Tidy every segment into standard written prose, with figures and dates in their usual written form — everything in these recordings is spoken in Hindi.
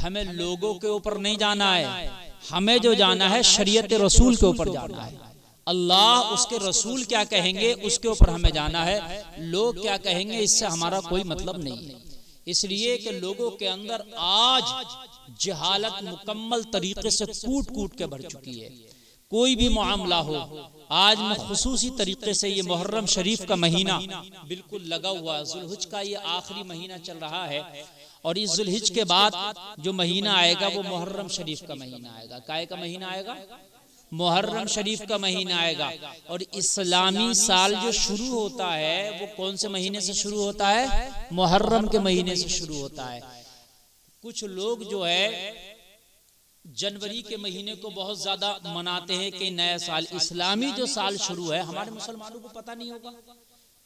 हमें लोगों के ऊपर नहीं जाना है, हमें जो जाना है शरीयत रसूल के ऊपर जाना है। अल्लाह उसके रसूल क्या कहेंगे उसके ऊपर हमें जाना है, लोग क्या कहेंगे इससे हमारा कोई मतलब नहीं है। इसलिए कि लोगों के अंदर आज जहालत मुकम्मल तरीके से कूट कूट के भर चुकी है। कोई भी मामला हो, आज मैं खुसूसी तरीके से ये मुहर्रम शरीफ का महीना बिल्कुल लगा हुआ, जुल्हिज का ये आखिरी महीना चल रहा है और इस जुल्हिज के बाद जो महीना आएगा वो मुहर्रम शरीफ का महीना आएगा। काय का महीना आएगा? मुहर्रम शरीफ का महीना आएगा। और इस्लामी साल जो शुरू होता है वो कौन से महीने से शुरू होता है? मुहर्रम के महीने से शुरू होता है। कुछ लोग जो है जनवरी के महीने को बहुत ज्यादा मनाते हैं कि नया साल, इस्लामी जो साल शुरू है। हमारे मुसलमानों को पता नहीं होगा,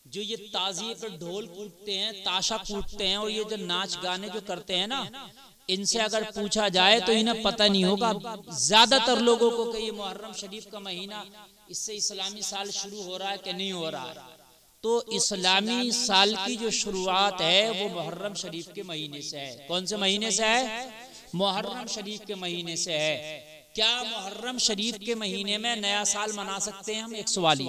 जो ये ताजिए पर ढोल कूटते हैं, ताशा कूटते हैं और ये जो नाच गाने जो करते हैं ना, इनसे अगर पूछा जाए तो इन्हें पता नहीं होगा ज्यादातर लोगों को कि ये मुहर्रम शरीफ का महीना, इससे इस्लामी साल शुरू हो रहा है कि नहीं हो रहा है। तो इस्लामी साल की जो शुरुआत है वो मुहर्रम शरीफ के महीने से है। कौन से महीने से है? मुहर्रम शरीफ के महीने से है। क्या मुहर्रम शरीफ के महीने में नया साल मना सकते हैं हम? एक सवाल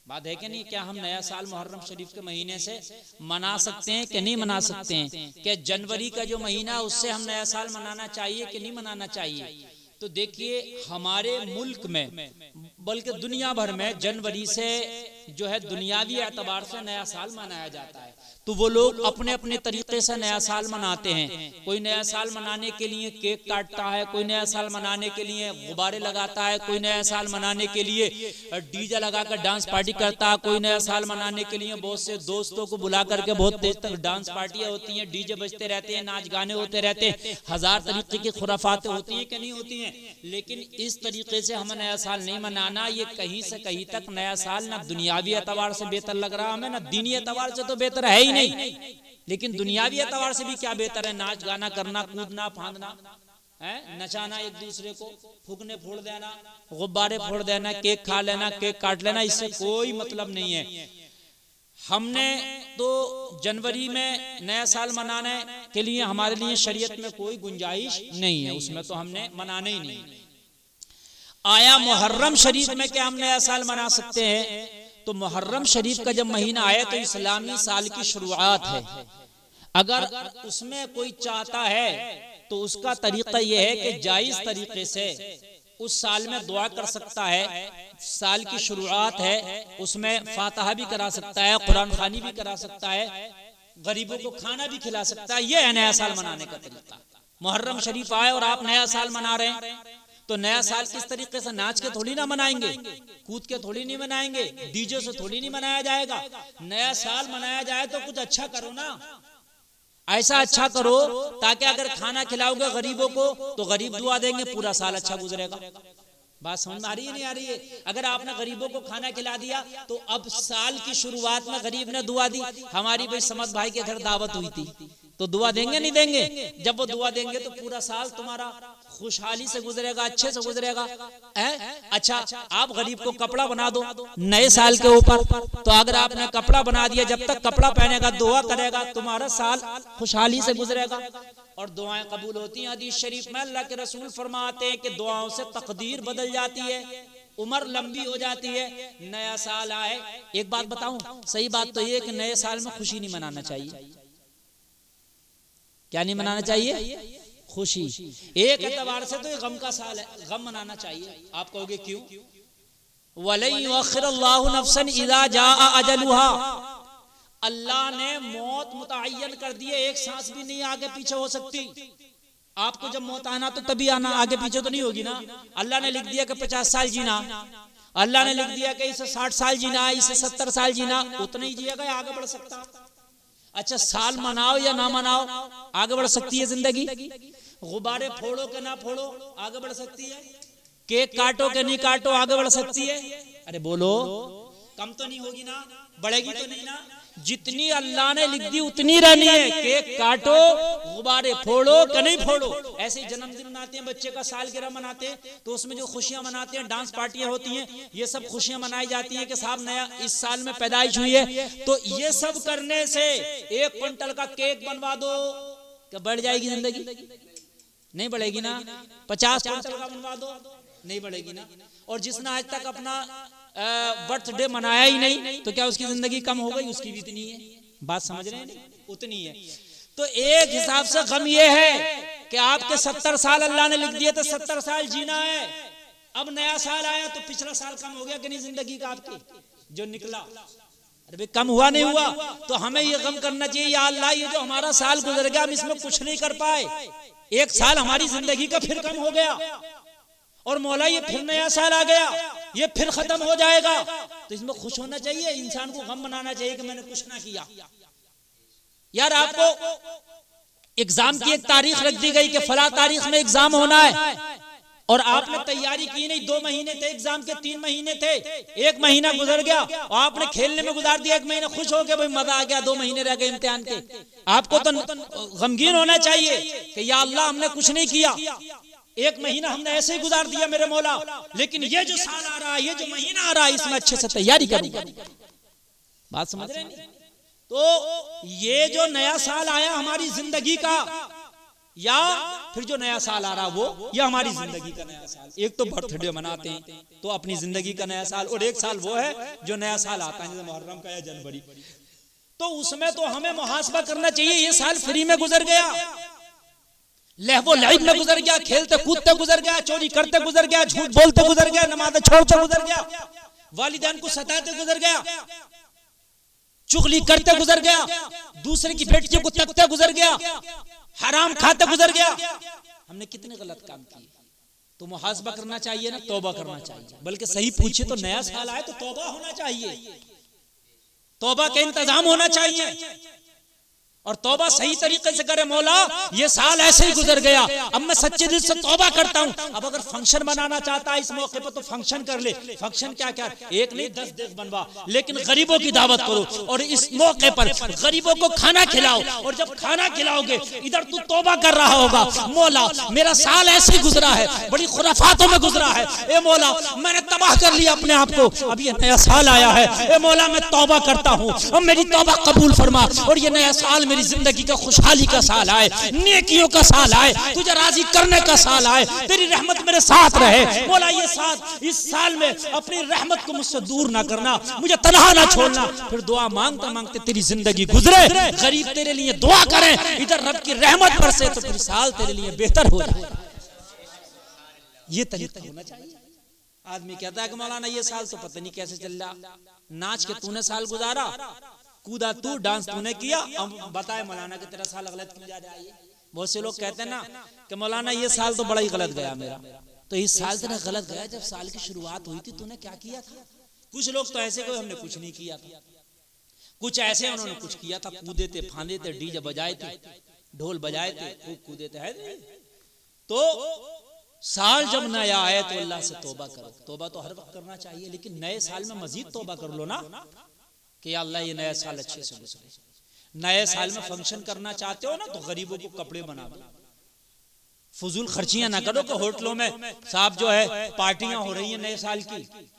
बात है कि नहीं? क्या हम नया साल मुहर्रम शरीफ के महीने से मना सकते हैं कि नहीं मना सकते हैं? क्या जनवरी का जो महीना है उससे हम नया साल मनाना चाहिए कि नहीं मनाना चाहिए? तो देखिए, हमारे मुल्क में बल्कि दुनिया भर में जनवरी से जो है दुनियावी एतबार से नया साल मनाया जाता है। तो वो लोग अपने अपने तरीके से नया साल मनाते हैं। कोई नया साल मनाने के लिए केक काटता है, कोई नया साल मनाने के लिए गुब्बारे लगाता है, कोई नया साल मनाने के लिए डीजे लगाकर डांस पार्टी करता है, कोई नया साल मनाने के लिए बहुत से दोस्तों को बुला करके बहुत तेज तक डांस पार्टियां होती हैं, डीजे बजते रहते हैं, नाच गाने होते रहते हैं, हजार तरीके की खुराफातें होती हैं कि नहीं होती हैं। लेकिन इस तरीके से हमें नया साल नहीं मनाना। ये कहीं से कहीं तक नया साल ना दुनियावी एतबार से बेहतर लग रहा हमें, ना दीनी एतबार से तो बेहतर है ही नहीं, लेकिन दुनियावी एतबार से भी क्या बेहतर है? नाच गाना करना, कूदना फांदना है, नचाना, एक दूसरे को फूकने फोड़ देना, गुब्बारे फोड़ देना, केक खा लेना, केक काट लेना, इससे कोई मतलब नहीं है। हमने तो जनवरी में नया साल मनाने के लिए हमारे लिए शरीयत में कोई गुंजाइश नहीं है, उसमें तो हमने मनाना ही नहीं। आया मुहर्रम शरीफ में क्या हम नया साल मना सकते हैं? तो मुहर्रम शरीफ का जब महीना आया तो इस्लामी साल की शुरुआत है। अगर उसमें कोई चाहता है तो उसका तरीका यह है कि जायज तरीके से उस साल में दुआ कर सकता है। साल की शुरुआत है, उसमें फातिहा भी करा सकता है, कुरान खानी भी करा सकता है, गरीबों को खाना भी खिला सकता है। यह है नया साल मनाने का तरीका। मुहर्रम शरीफ आए और आप नया साल मना रहे हैं तो नया साल किस तरीके से? नाच के थोड़ी ना मनाएंगे, कूद के थोड़ी नहीं मनाएंगे, डीजे से थोड़ी नहीं मनाया जाएगा। नया साल मनाया जाए तो कुछ अच्छा करो ना, ऐसा अच्छा करो ताकि अगर खाना खिलाओगे गरीबों को तो गरीब दुआ देंगे, पूरा साल अच्छा गुजरेगा। बात समझ में आ रही है नहीं आ रही है? अगर आपने गरीबों को खाना खिला दिया तो अब साल की शुरुआत में गरीब ने दुआ दी, हमारी भाई समझ भाई के घर दावत हुई थी, तो दुआ देंगे नहीं देंगे? जब वो दुआ देंगे तो पूरा साल तुम्हारा खुशहाली से गुजरेगा, अच्छे से गुजरेगा। अच्छा, आप गरीब को कपड़ा बना दो नए साल के ऊपर, तो अगर आपने कपड़ा बना दिया, जब तक कपड़ा पहनेगा दुआ करेगा, तुम्हारा साल खुशहाली से गुजरेगा और दुआएं कबूल होती हैं। हदीस शरीफ में अल्लाह के रसूल फरमाते हैं कि दुआओं से तकदीर बदल जाती है, उम्र लंबी हो जाती है। नया साल आए, एक बात बताऊं, सही बात तो ये कि नए साल में खुशी नहीं मनाना चाहिए। क्या नहीं मनाना चाहिए? खुशी। एक एतबार से तो ये गम का साल है, गम मनाना चाहिए। आप कहोगे क्यों? वलन युअख्खिरुल्लाहु नफ्सन इज़ा जाअ अजलुहा, अल्लाह ने मौत मुतअय्यन कर दी है, एक सांस भी नहीं आगे पीछे हो सकती। आपको जब मौत आना तो तभी आना, आगे पीछे तो नहीं होगी ना। अल्लाह ने लिख दिया कि 50 साल जीना, अल्लाह ने लिख दिया कि इसे 60 साल जीना, इसे 70 साल जीना, उतना ही जिएगा, आगे बढ़ सकता। अच्छा, साल मनाओ या ना मनाओ, आगे बढ़ सकती है जिंदगी। गुब्बारे फोड़ो के ना फोड़ो, आगे बढ़ सकती है। केक काटो के नहीं काटो, आगे बढ़ सकती है। अरे बोलो, कम तो नहीं होगी ना, बढ़ेगी तो नहीं ना। जितनी अल्लाह ने लिख दी उतनी रहनी है। केक काटो, गुब्बारे फोड़ो कि नहीं फोड़ो। ऐसे ही जन्मदिन मनाते हैं, बच्चे का सालगिरह मनाते हैं, तो उसमें जो खुशियां मनाते हैं, डांस पार्टियां होती हैं, ये सब खुशियां मनाई जाती हैं कि साहब नया इस साल में पैदाइश हुई है। तो ये सब करने से 1 क्विंटल का केक बनवा दो कि बढ़ जाएगी जिंदगी? नहीं बढ़ेगी ना। 50 क्विंटल का बनवा दो, नहीं बढ़ेगी ना। और जिसने आज तक अपना बर्थडे मनाया ही नहीं, तो क्या उसकी जिंदगी कम हो गई? उसकी भी इतनी है। बात समझ रहे हैं? उतनी है। तो एक हिसाब से गम ये है कि आपके 70 साल अल्लाह ने लिख दिए, तो 70 साल जीना है। अब नया साल आया तो पिछला साल कम हो गया कि नहीं जिंदगी का आपकी जो निकला? अरे भाई कम हुआ नहीं हुआ? तो हमें ये गम करना चाहिए, या अल्लाह ये जो हमारा साल गुजर गया हम इसमें कुछ नहीं कर पाए, एक साल हमारी जिंदगी का फिर कम हो गया, और मौला ये फिर नया साल आ गया, ये फिर खत्म हो जाएगा। तो इसमें खुश होना चाहिए, इंसान को गम मनाना चाहिए कि मैंने कुछ ना किया। यार आपको एग्जाम की एक तारीख रख दी गई कि फला तारीख में एग्जाम होना है, और आपने तैयारी की नहीं। 2 महीने थे एग्जाम के, 3 महीने थे, 1 महीना गुजर गया और आपने खेलने में गुजार दिया 1 महीना, खुश हो गए भाई मजा आ गया, 2 महीने रह गए इम्तिहान के। आपको तो गमगीन होना चाहिए कि या अल्लाह हमने कुछ नहीं किया, 1 महीना हमने ऐसे ही गुजार दिया मेरे मौला, लेकिन ये जो साल आ रहा है, ये जो महीना आ रहा है, इसमें अच्छे से तैयारी करूंगा। बात समझ रहे हैं? तो ये जो नया साल आया हमारी जिंदगी का, या फिर जो नया साल आ रहा वो, ये हमारी जिंदगी का नया साल। एक तो बर्थडे मनाते हैं तो अपनी जिंदगी का नया साल, और एक साल वो है जो नया साल आता है जैसे मुहर्रम का या जनवरी। तो उसमें तो हमें मुहासबा करना चाहिए, ये साल फ्री में गुजर गया, लहवो लईब में गुजर गया, खेलते कूदते गुजर गया, चोरी करते गुजर गया, झूठ बोलते गुजर गया, नमाज़ छोड़ते गुजर गया, वालिदैन को सताते गुजर गया, चुगली करते गुजर गया, दूसरे की बेटियों को तकते गुजर गया, हराम खाते गुजर गया। हमने कितने गलत काम किए। तो मुहासबा करना चाहिए ना, तौबा करना चाहिए। बल्कि सही पूछे तो नया साल आए तो तौबा होना चाहिए, तौबा का इंतजाम होना चाहिए, और तौबा सही तरीके से करे। मौला ये साल ऐसे ही गुजर गया, अब मैं सच्चे दिल से तौबा करता हूँ। अब अगर फंक्शन बनाना चाहता है इस मौके पर तो फंक्शन कर ले। फंक्शन क्या क्या, एक नहीं 10 देश बनवा, लेकिन गरीबों की दावत करो, और इस मौके पर गरीबों को खाना खिलाओ। और जब खाना खिलाओगे इधर तू तौबा कर रहा होगा, मौला मेरा साल ऐसे ही गुजरा है, बड़ी खुराफातों में गुजरा है, ए मौला मैंने तबाह कर लिया अपने आप को, अब ये नया साल आया है, ए मौला मैं तौबा करता हूँ, अब मेरी तौबा कबूल फरमा, और ये नया साल मेरी जिंदगी का खुशहाली का साल आए, नेकियों का साल आए, तुझे राजी करने का साल आए, तेरी रहमत मेरे साथ रहे। मौला ये साथ, इस साल में अपनी रहमत को मुझसे दूर ना करना, मुझे तन्हा ना छोड़ना। फिर दुआ मांगते मांगते तेरी जिंदगी गुजरे, गरीब तेरे लिए दुआ करें, इधर रब की रहमत बरसे, तो फिर साल तेरे लिए बेहतर हो जाए। ये तरीका होना चाहिए। आदमी कहता है कि मौलाना ये साल तो पता नहीं कैसे चल रहा, नाच के तूने साल गुजारा, कूदा तू, डांस तूने किया, अब बताए मौलाना कि तेरा साल गलत क्यों जा रहा है। बहुत से लोग कहते हैं ना कि मौलाना ये साल तो बड़ा ही गलत गया मेरा। तो इस साल तेरा गलत गया, जब साल की शुरुआत हुई थी तूने क्या किया था? कुछ लोग तो ऐसे कोई हमने कुछ नहीं किया था, कुछ ऐसे उन्होंने कुछ किया था, कूदे थे, फांदे थे, डीजे बजाए थे, ढोल बजाए थे, खूब कूदे थे। तो साल जब नया आए तो अल्लाह से तौबा करो। तौबा तो हर वक्त करना चाहिए, लेकिन नए साल में मजीद तौबा कर लो ना कि अल्लाह ये नया साल अच्छे से गुजरे। नए साल में फंक्शन करना चाहते हो ना तो गरीबों को कपड़े बना दो, फजूल खर्चियां ना करो कि होटलों में साहब जो है पार्टियां हो रही हैं नए साल की,